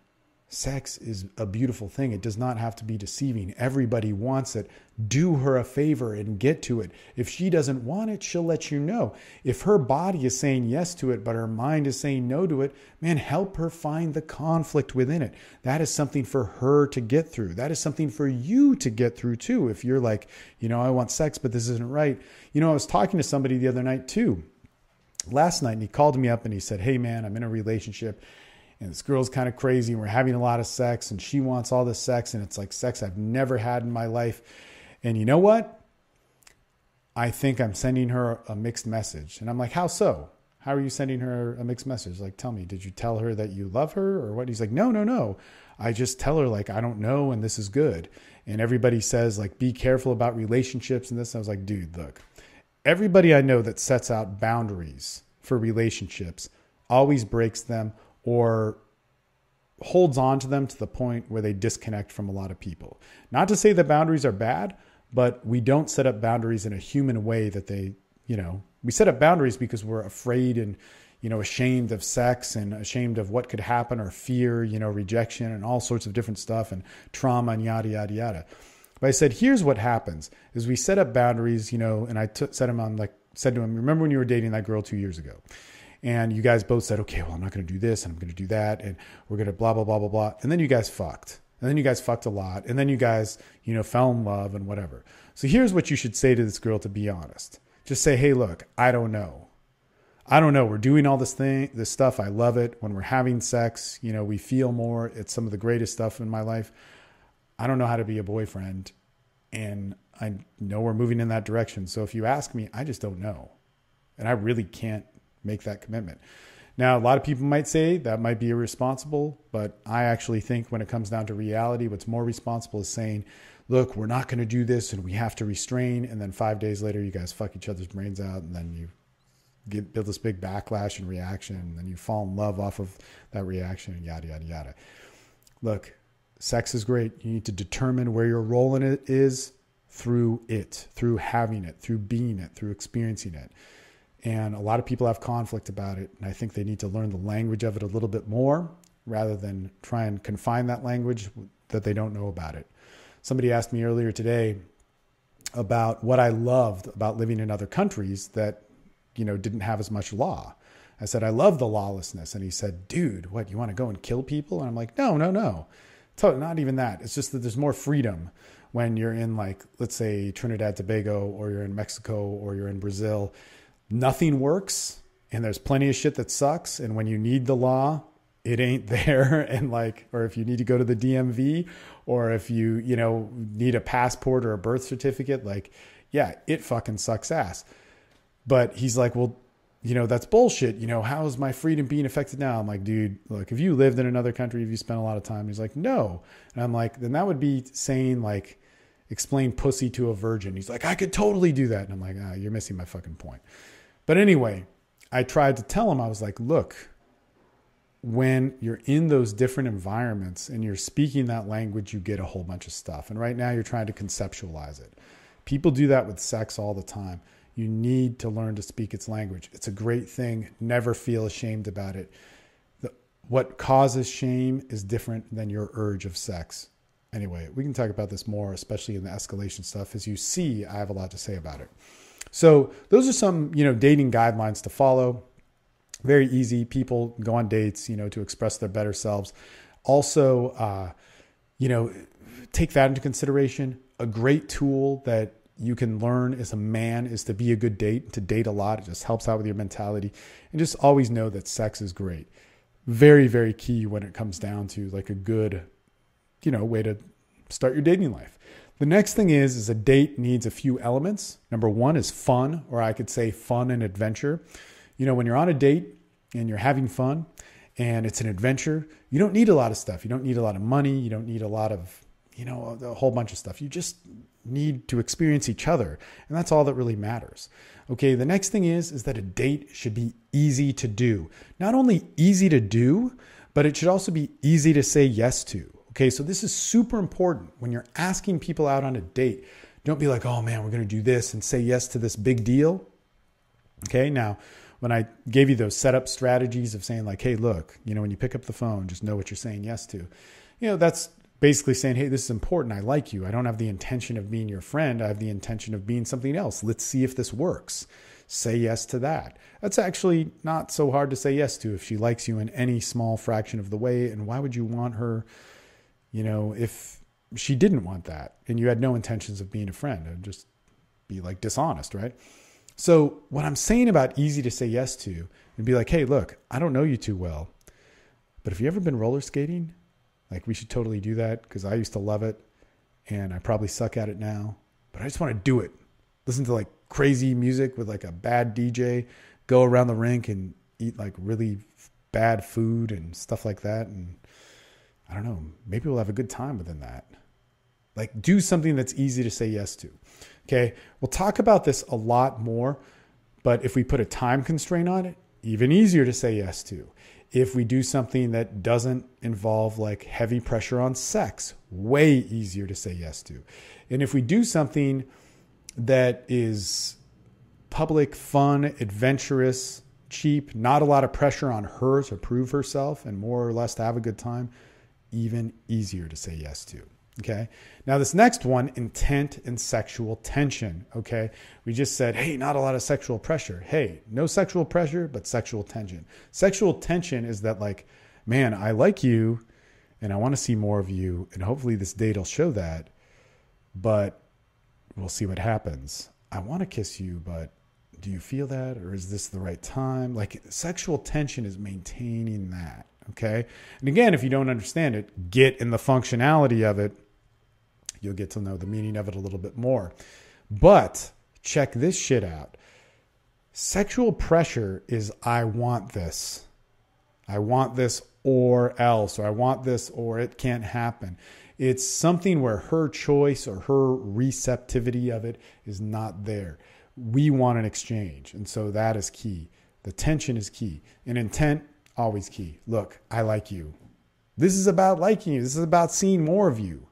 sex is a beautiful thing. It does not have to be deceiving. Everybody wants it. Do her a favor and get to it. If she doesn't want it, she'll let you know. If her body is saying yes to it, but her mind is saying no to it, man, help her find the conflict within it. That is something for her to get through. That is something for you to get through too. If you're like, I want sex, but this isn't right. I was talking to somebody the other night too, last night, and he called me up and he said, hey man, I'm in a relationship. And this girl's kind of crazy and we're having a lot of sex and she wants all this sex and it's like sex I've never had in my life. And you know what? I think I'm sending her a mixed message. And I'm like, how so? How are you sending her a mixed message? Like, tell me, did you tell her that you love her or what? He's like, no. I just tell her like, I don't know. And this is good. And everybody says like, be careful about relationships and this. And I was like, dude, look, everybody I know that sets out boundaries for relationships always breaks them or holds on to them to the point where they disconnect from a lot of people. Not to say that boundaries are bad, but we don't set up boundaries in a human way that they, we set up boundaries because we're afraid and, ashamed of sex and ashamed of what could happen or fear, rejection and all sorts of different stuff and trauma and yada, yada, yada. But I said, here's what happens is we set up boundaries, and I said to him, remember when you were dating that girl 2 years ago? And you guys both said, okay, well, I'm not going to do this and I'm going to do that. And we're going to blah, blah, blah, blah, blah. And then you guys fucked. And then you guys fucked a lot. And then you guys, fell in love and whatever. So here's what you should say to this girl to be honest. Just say, hey, look, I don't know. We're doing all this stuff. I love it. When we're having sex, we feel more. It's some of the greatest stuff in my life. I don't know how to be a boyfriend. And I know we're moving in that direction. So if you ask me, I just don't know. And I really can't make that commitment. Now, a lot of people might say that might be irresponsible, but I actually think when it comes down to reality, what's more responsible is saying, look, we're not going to do this and we have to restrain. And then 5 days later, you guys fuck each other's brains out and then you build this big backlash and reaction, and then you fall in love off of that reaction, and yada, yada, yada. Look, sex is great. You need to determine where your role in it is through having it, through being it, through experiencing it. And a lot of people have conflict about it, and I think they need to learn the language of it a little bit more rather than try and confine that language that they don't know about it. Somebody asked me earlier today about what I loved about living in other countries that, didn't have as much law. I said, I love the lawlessness. And he said, dude, what, you want to go and kill people? And I'm like, no. Not even that. It's just that there's more freedom when you're in, like, let's say Trinidad, Tobago, or you're in Mexico, or you're in Brazil. Nothing works, and there's plenty of shit that sucks. And when you need the law, it ain't there. And or if you need to go to the DMV, or if you, need a passport or a birth certificate, it fucking sucks ass. But he's like, well, that's bullshit. How is my freedom being affected now? I'm like, dude, look, if you lived in another country, if you spent a lot of time, he's like, no. And I'm like, then that would be saying, like, explain pussy to a virgin. He's like, I could totally do that. And I'm like, you're missing my fucking point. But anyway, I tried to tell him, I was like, look, when you're in those different environments and you're speaking that language, you get a whole bunch of stuff. And right now you're trying to conceptualize it. People do that with sex all the time. You need to learn to speak its language. It's a great thing. Never feel ashamed about it. What causes shame is different than your urge of sex. Anyway, we can talk about this more, especially in the escalation stuff. As you see, I have a lot to say about it. So those are some, dating guidelines to follow. Very easy. People go on dates, to express their better selves. Also, take that into consideration. A great tool that you can learn as a man is to be a good date, to date a lot. It just helps out with your mentality. And just always know that sex is great. Very, very key when it comes down to like a good, way to start your dating life. The next thing is a date needs a few elements. Number one is fun, or I could say fun and adventure. When you're on a date and you're having fun and it's an adventure, you don't need a lot of stuff. You don't need a lot of money. You don't need a lot of, a whole bunch of stuff. You just need to experience each other. And that's all that really matters. Okay. The next thing is that a date should be easy to do. Not only easy to do, but it should also be easy to say yes to. Okay. So this is super important when you're asking people out on a date. Don't be like, oh man, we're going to do this and say yes to this big deal. Okay. Now, when I gave you those setup strategies of saying like, hey, look, when you pick up the phone, just know what you're saying yes to. That's basically saying, hey, this is important. I like you. I don't have the intention of being your friend. I have the intention of being something else. Let's see if this works. Say yes to that. That's actually not so hard to say yes to if she likes you in any small fraction of the way. And why would you want her, if she didn't want that and you had no intentions of being a friend? It would just be like dishonest, right? So what I'm saying about easy to say yes to and be like, hey, look, I don't know you too well, but have you ever been roller skating? Like, we should totally do that because I used to love it and I probably suck at it now, but I just want to do it. Listen to like crazy music with like a bad DJ, go around the rink and eat like really bad food and stuff like that. And I don't know, maybe we'll have a good time within that. Like, do something that's easy to say yes to. Okay. We'll talk about this a lot more, but if we put a time constraint on it, even easier to say yes to. If we do something that doesn't involve like heavy pressure on sex, way easier to say yes to. And if we do something that is public, fun, adventurous, cheap, not a lot of pressure on her to prove herself and more or less to have a good time, even easier to say yes to. Okay. Now this next one, intent and sexual tension. Okay. We just said, hey, not a lot of sexual pressure. Hey, no sexual pressure, but sexual tension. Sexual tension is that like, man, I like you and I want to see more of you. And hopefully this date will show that, but we'll see what happens. I want to kiss you, but do you feel that? Or is this the right time? Like, sexual tension is maintaining that. Okay. And again, if you don't understand it, get in the functionality of it. You'll get to know the meaning of it a little bit more. But check this shit out. Sexual pressure is, I want this. I want this or else, or I want this or it can't happen. It's something where her choice or her receptivity of it is not there. we want an exchange. And so that is key. The tension is key. And intent, always key. Look, I like you. This is about liking you. This is about seeing more of you.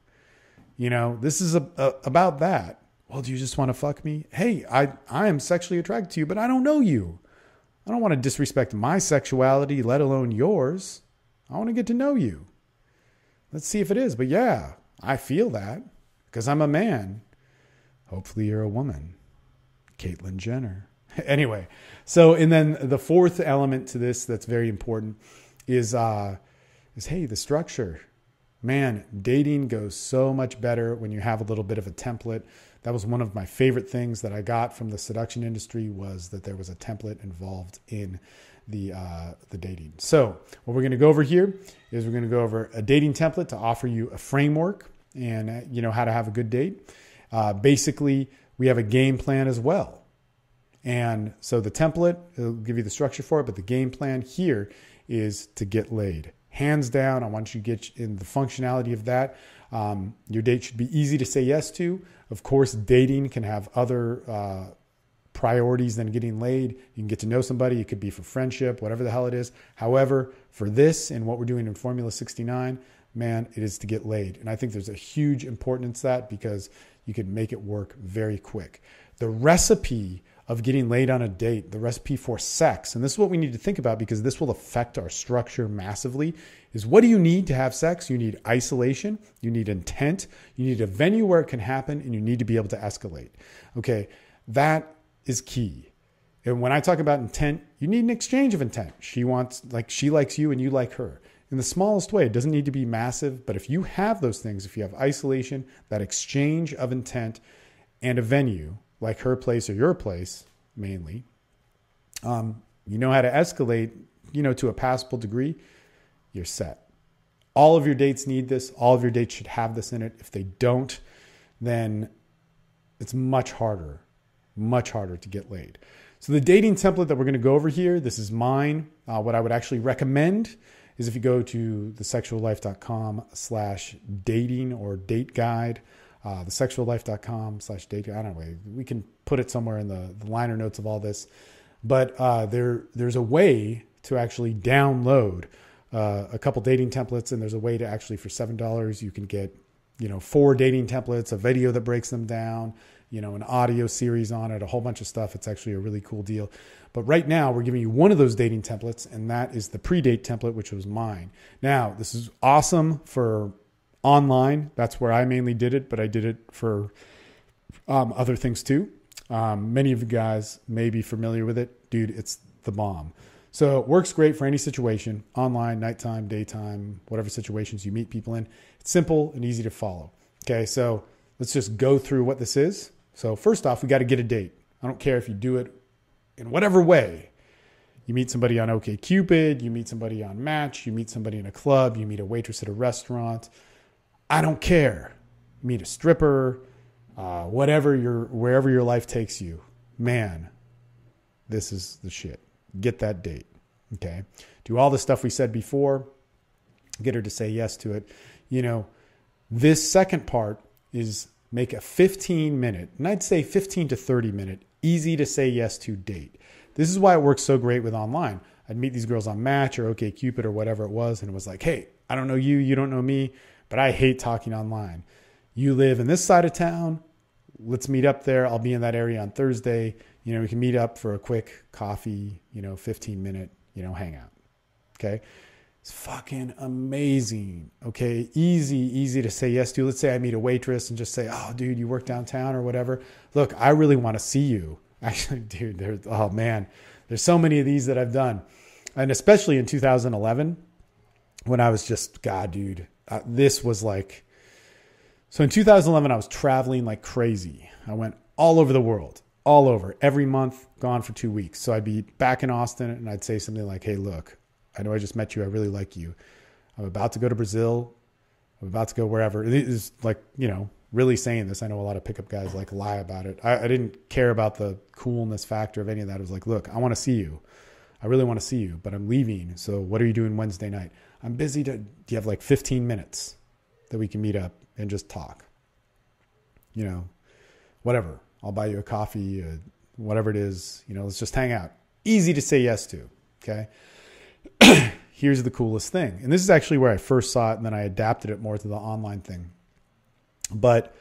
This is about that. Well, do you just want to fuck me? Hey, I am sexually attracted to you, but I don't know you. I don't want to disrespect my sexuality, let alone yours. I want to get to know you. Let's see if it is. But yeah, I feel that because I'm a man. Hopefully you're a woman. Caitlyn Jenner. Anyway, and then the fourth element to this that's very important is hey, the structure. Man, dating goes so much better when you have a little bit of a template. That was one of my favorite things that I got from the seduction industry, was that there was a template involved in the dating. So what we're going to go over here is we're going to go over a dating template to offer you a framework and how to have a good date. Basically, we have a game plan as well. And so the template, it'll give you the structure for it, but the game plan here is to get laid. Hands down, I want you to get in the functionality of that. Your date should be easy to say yes to. Of course, dating can have other priorities than getting laid. You can get to know somebody. It could be for friendship, whatever the hell it is. However, for this and what we're doing in Formula 69, man, it is to get laid. And I think there's a huge importance to that because you can make it work very quick. The recipe of getting laid on a date, the recipe for sex, and this is what we need to think about because this will affect our structure massively, is what do you need to have sex? You need isolation, you need intent, you need a venue where it can happen, and you need to be able to escalate. Okay, that is key. And when I talk about intent, you need an exchange of intent. She likes you and you like her. In the smallest way, it doesn't need to be massive, but if you have those things, if you have isolation, that exchange of intent, and a venue, like her place or your place, mainly, you know how to escalate, to a passable degree, you're set. All of your dates need this. All of your dates should have this in it. If they don't, then it's much harder to get laid. So the dating template that we're going to go over here, this is mine. What I would actually recommend is if you go to thesexuallife.com/dating or date guide, thesexuallife.com/date. I don't know. We can put it somewhere in the liner notes of all this. But there's a way to actually download a couple dating templates, and there's a way to actually, for $7, you can get 4 dating templates, a video that breaks them down, an audio series on it, a whole bunch of stuff. It's actually a really cool deal. But right now, we're giving you one of those dating templates, and that is the pre-date template, which was mine. Now, this is awesome for online. That's where I mainly did it, but I did it for other things too. Many of you guys may be familiar with it. Dude, it's the bomb. So it works great for any situation, online, nighttime, daytime, whatever situations you meet people in. It's simple and easy to follow. Okay, so let's just go through what this is. So first off, we got to get a date. I don't care if you do it in whatever way. You meet somebody on OkCupid, you meet somebody on Match, you meet somebody in a club, you meet a waitress at a restaurant. I don't care. Meet a stripper, wherever your life takes you. Man, this is the shit. Get that date. Okay. Do all the stuff we said before. Get her to say yes to it. This second part is make a 15-minute, and I'd say 15 to 30-minute, easy to say yes to date. This is why it works so great with online. I'd meet these girls on Match or OkCupid or whatever it was, and it was like, hey, I don't know you, you don't know me, but I hate talking online. You live in this side of town. Let's meet up there. I'll be in that area on Thursday. We can meet up for a quick coffee, 15-minute, hangout. Okay. It's fucking amazing. Okay. Easy to say yes to. Let's say I meet a waitress and just say, oh, dude, you work downtown or whatever. Look, I really want to see you. Actually, dude, there's so many of these that I've done. And especially in 2011, when I was just, God, dude, this was like, so in 2011, I was traveling like crazy. I went all over the world, all over, every month, gone for 2 weeks. So I'd be back in Austin and I'd say something like, hey, look, I know I just met you. I really like you. I'm about to go to Brazil. I'm about to go wherever. It is like, really saying this. I know a lot of pickup guys lie about it. I didn't care about the coolness factor of any of that. It was like, look, I want to see you. I really want to see you, but I'm leaving. So what are you doing Wednesday night? I'm busy. Do you have like 15 minutes that we can meet up and just talk? Whatever. I'll buy you a coffee, whatever it is, let's just hang out. Easy to say yes to. Okay. Here's the coolest thing. And this is actually where I first saw it, and then I adapted it more to the online thing. But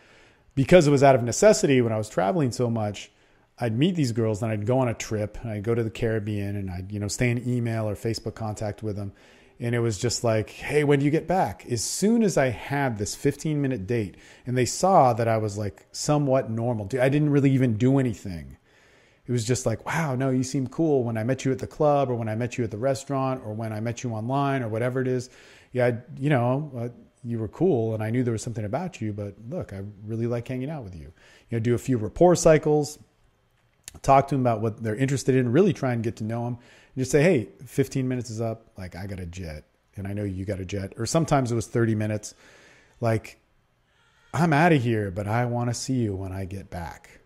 because it was out of necessity, when I was traveling so much, I'd meet these girls, and I'd go on a trip, and I'd go to the Caribbean, and I'd, stay in email or Facebook contact with them. And it was just like, hey, when do you get back? As soon as I had this 15-minute date, and they saw that I was like somewhat normal. Dude, I didn't really even do anything. It was just like, wow, no, you seem cool when I met you at the club, or when I met you at the restaurant, or when I met you online, or whatever it is. Yeah, you were cool, and I knew there was something about you, but look, I really like hanging out with you. Do a few rapport cycles, talk to them about what they're interested in, really try and get to know them. And just say, hey, 15 minutes is up. Like, I got a jet, and I know you got a jet. Or sometimes it was 30 minutes. Like, I'm out of here, but I want to see you when I get back.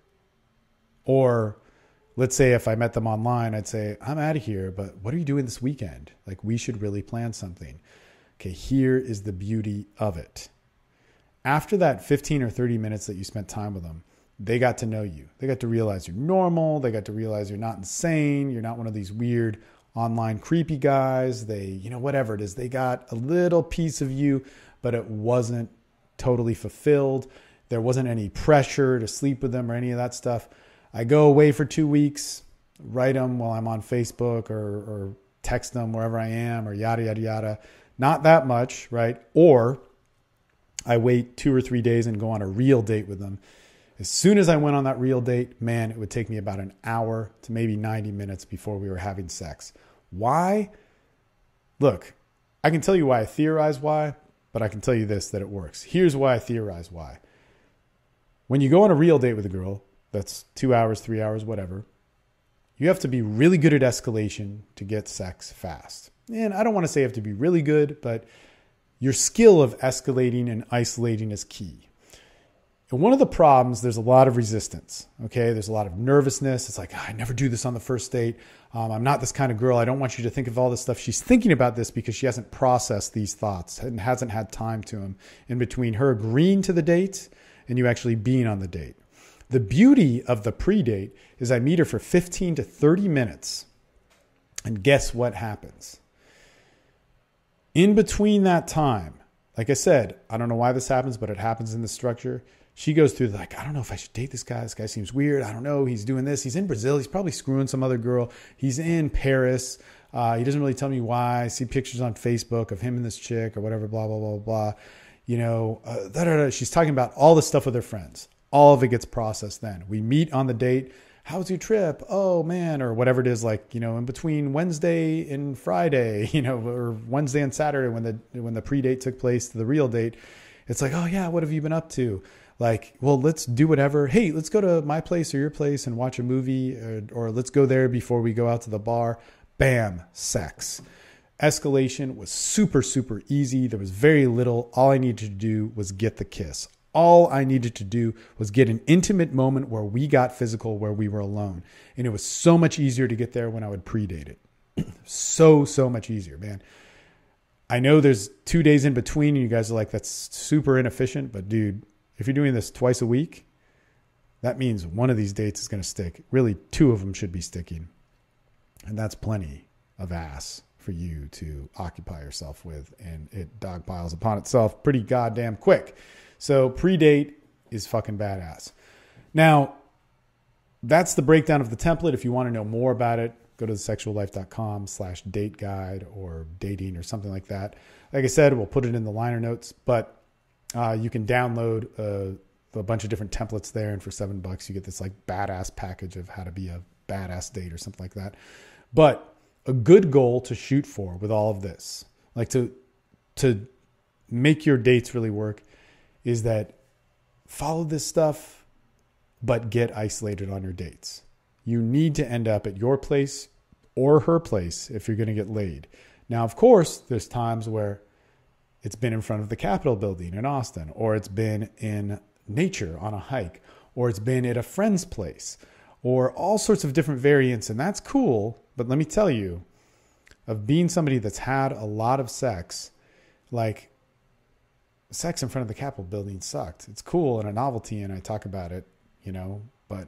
Or let's say if I met them online, I'd say, I'm out of here, but what are you doing this weekend? Like, we should really plan something. Okay, here is the beauty of it. After that 15 or 30 minutes that you spent time with them, they got to know you. They got to realize you're normal. They got to realize you're not insane. You're not one of these weird online creepy guys. They, whatever it is, they got a little piece of you, but it wasn't totally fulfilled. There wasn't any pressure to sleep with them or any of that stuff. I go away for 2 weeks, write them while I'm on Facebook or text them wherever I am or yada, yada, yada. Not that much, right? Or I wait 2 or 3 days and go on a real date with them. As soon as I went on that real date, man, it would take me about an hour to maybe 90 minutes before we were having sex. Why? Look, I can tell you why I theorize why, but I can tell you this, that it works. Here's why I theorize why. When you go on a real date with a girl, that's 2 hours, 3 hours, whatever, you have to be really good at escalation to get sex fast. And I don't want to say you have to be really good, but your skill of escalating and isolating is key. And one of the problems, there's a lot of resistance. Okay, there's a lot of nervousness. It's like, I never do this on the first date. I'm not this kind of girl. I don't want you to think of all this stuff. She's thinking about this because she hasn't processed these thoughts and hasn't had time to them in between her agreeing to the date and you actually being on the date. The beauty of the pre-date is I meet her for 15 to 30 minutes. And guess what happens? In between that time, like I said, I don't know why this happens, but it happens in the structure. She goes through like, I don't know if I should date this guy. This guy seems weird. I don't know. He's doing this. He's in Brazil. He's probably screwing some other girl. He's in Paris. He doesn't really tell me why. I see pictures on Facebook of him and this chick or whatever, blah, blah, blah, blah. She's talking about all this stuff with her friends. All of it gets processed then. We meet on the date. How's your trip? Oh, man. Or whatever it is, like, in between Wednesday and Friday, or Wednesday and Saturday when the pre-date took place to the real date. It's like, oh, yeah, what have you been up to? Like, well, let's do whatever. Hey, let's go to my place or your place and watch a movie, or let's go there before we go out to the bar. Bam, sex. Escalation was super, super easy. There was very little. All I needed to do was get the kiss. All I needed to do was get an intimate moment where we got physical, where we were alone. And it was so much easier to get there when I would predate it. So much easier, man. I know there's 2 days in between and you guys are like, that's super inefficient. But dude, if you're doing this twice a week, that means one of these dates is going to stick. Really, 2 of them should be sticking. And that's plenty of ass for you to occupy yourself with. And it dogpiles upon itself pretty goddamn quick. So pre-date is fucking badass. Now, that's the breakdown of the template. If you want to know more about it, go to thesexuallife.com/date guide or dating or something like that. Like I said, we'll put it in the liner notes, but you can download a bunch of different templates there. And for $7, you get this like badass package of how to be a badass date or something like that. But a good goal to shoot for with all of this, like to make your dates really work, is that follow this stuff, but get isolated on your dates. You need to end up at your place or her place if you're going to get laid. Now, of course, there's times where it's been in front of the Capitol building in Austin, or it's been in nature on a hike, or it's been at a friend's place, or all sorts of different variants. And that's cool. But let me tell you, of being somebody that's had a lot of sex, like, sex in front of the Capitol building sucked. It's cool and a novelty, and I talk about it, but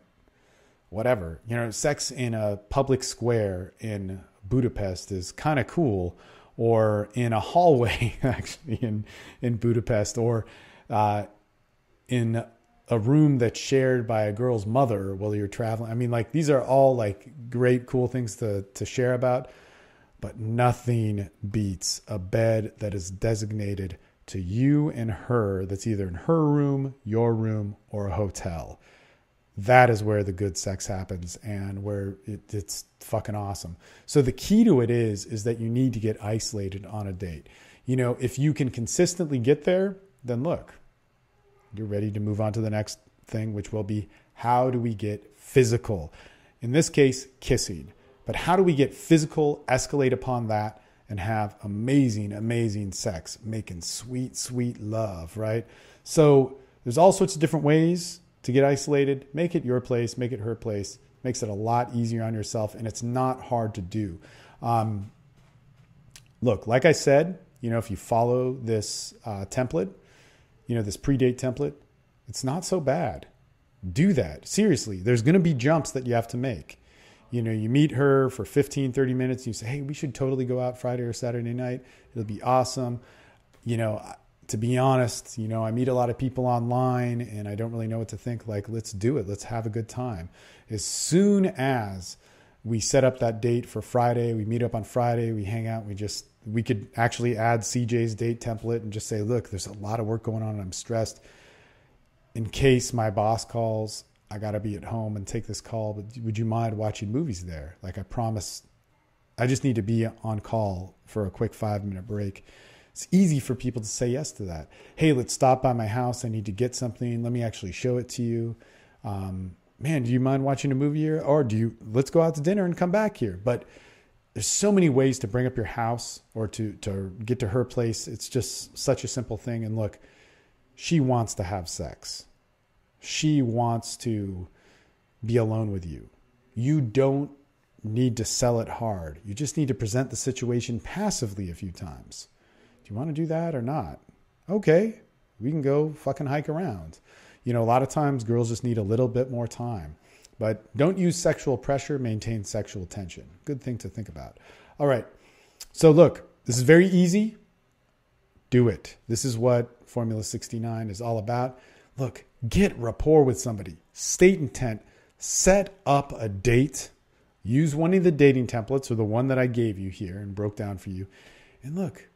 whatever. You know, sex in a public square in Budapest is kind of cool, or in a hallway actually in Budapest, or in a room that's shared by a girl's mother while you're traveling. I mean, like, these are all like great, cool things to share about, but nothing beats a bed that is designated to you and her, that's either in her room, your room, or a hotel. That is where the good sex happens, and where it's fucking awesome. So the key to it is that you need to get isolated on a date. You know, if you can consistently get there, then look, you're ready to move on to the next thing, which will be, how do we get physical? In this case, kissing. But how do we get physical, escalate upon that, and have amazing, amazing sex, making sweet, sweet love, right? So there's all sorts of different ways to get isolated. Make it your place, make it her place. Makes it a lot easier on yourself, and it's not hard to do. Look, like I said, you know, if you follow this template, you know, this pre-date template, it's not so bad. Do that. Seriously, there's going to be jumps that you have to make. You know, you meet her for 15, 30 minutes. You say, hey, we should totally go out Friday or Saturday night. It'll be awesome. You know, to be honest, you know, I meet a lot of people online and I don't really know what to think. Like, let's do it. Let's have a good time. As soon as we set up that date for Friday, we meet up on Friday, we hang out, we could actually add CJ's date template and just say, look, there's a lot of work going on and I'm stressed. In case my boss calls, I got to be at home and take this call, but would you mind watching movies there? Like, I promise, I just need to be on call for a quick 5-minute break. It's easy for people to say yes to that. Hey, let's stop by my house. I need to get something. Let me actually show it to you. Man, do you mind watching a movie here? Or let's go out to dinner and come back here. But there's so many ways to bring up your house or to get to her place. It's just such a simple thing. And look, she wants to have sex. She wants to be alone with you. You don't need to sell it hard. You just need to present the situation passively a few times. Do you want to do that or not? Okay, we can go fucking hike around. You know, a lot of times girls just need a little bit more time. But don't use sexual pressure, maintain sexual tension. Good thing to think about. All right. So look, this is very easy. Do it. This is what Formula 69 is all about. Look, get rapport with somebody. State intent. Set up a date. Use one of the dating templates or the one that I gave you here and broke down for you. And look,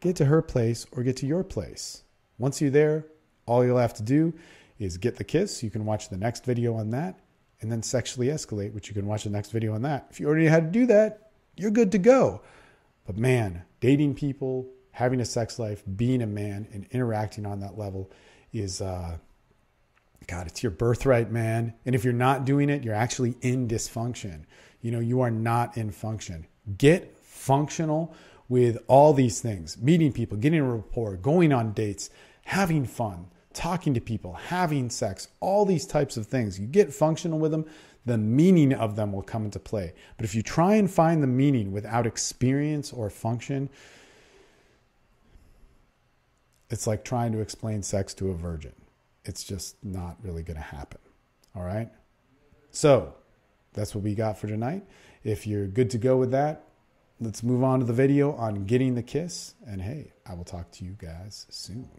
get to her place or get to your place. Once you're there, all you'll have to do is get the kiss. You can watch the next video on that. And then sexually escalate, which you can watch the next video on that. If you already had to do that, you're good to go. But man, dating people, having a sex life, being a man, and interacting on that level is, God, it's your birthright, man. And if you're not doing it, you're actually in dysfunction. You know, you are not in function. Get functional with all these things. Meeting people, getting a rapport, going on dates, having fun, talking to people, having sex, all these types of things. You get functional with them, the meaning of them will come into play. But if you try and find the meaning without experience or function, it's like trying to explain sex to a virgin. It's just not really going to happen. All right? So that's what we got for tonight. If you're good to go with that, let's move on to the video on getting the kiss. And hey, I will talk to you guys soon.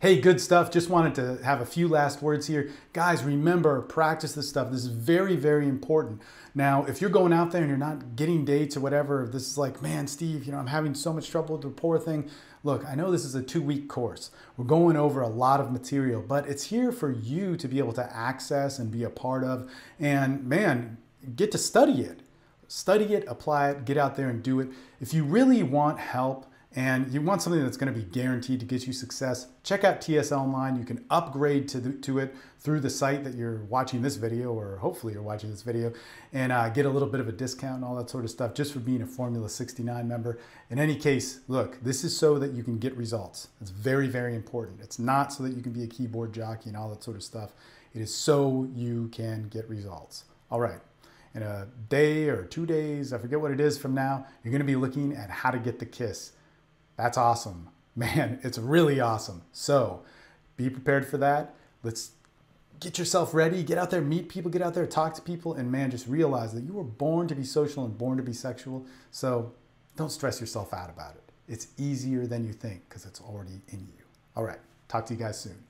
Hey, good stuff. Just wanted to have a few last words here. Guys, remember, practice this stuff. This is very, very important. Now, if you're going out there and you're not getting dates or whatever, this is like, man, Steve, you know, I'm having so much trouble with the rapport thing. Look, I know this is a 2-week course. We're going over a lot of material, but it's here for you to be able to access and be a part of. And man, get to study it. Study it, apply it, get out there and do it. If you really want help, and you want something that's going to be guaranteed to get you success, check out TSL Online. You can upgrade to it through the site that you're watching this video, or hopefully you're watching this video, and get a little bit of a discount and all that sort of stuff just for being a Formula 69 member. In any case, look, this is so that you can get results. It's very, very important. It's not so that you can be a keyboard jockey and all that sort of stuff. It is so you can get results. All right. In a day or 2 days, I forget what it is from now, you're going to be looking at how to get the kiss. That's awesome. Man, it's really awesome. So be prepared for that. Let's get yourself ready, get out there, meet people, get out there, talk to people, and man, just realize that you were born to be social and born to be sexual. So don't stress yourself out about it. It's easier than you think because it's already in you. All right, talk to you guys soon.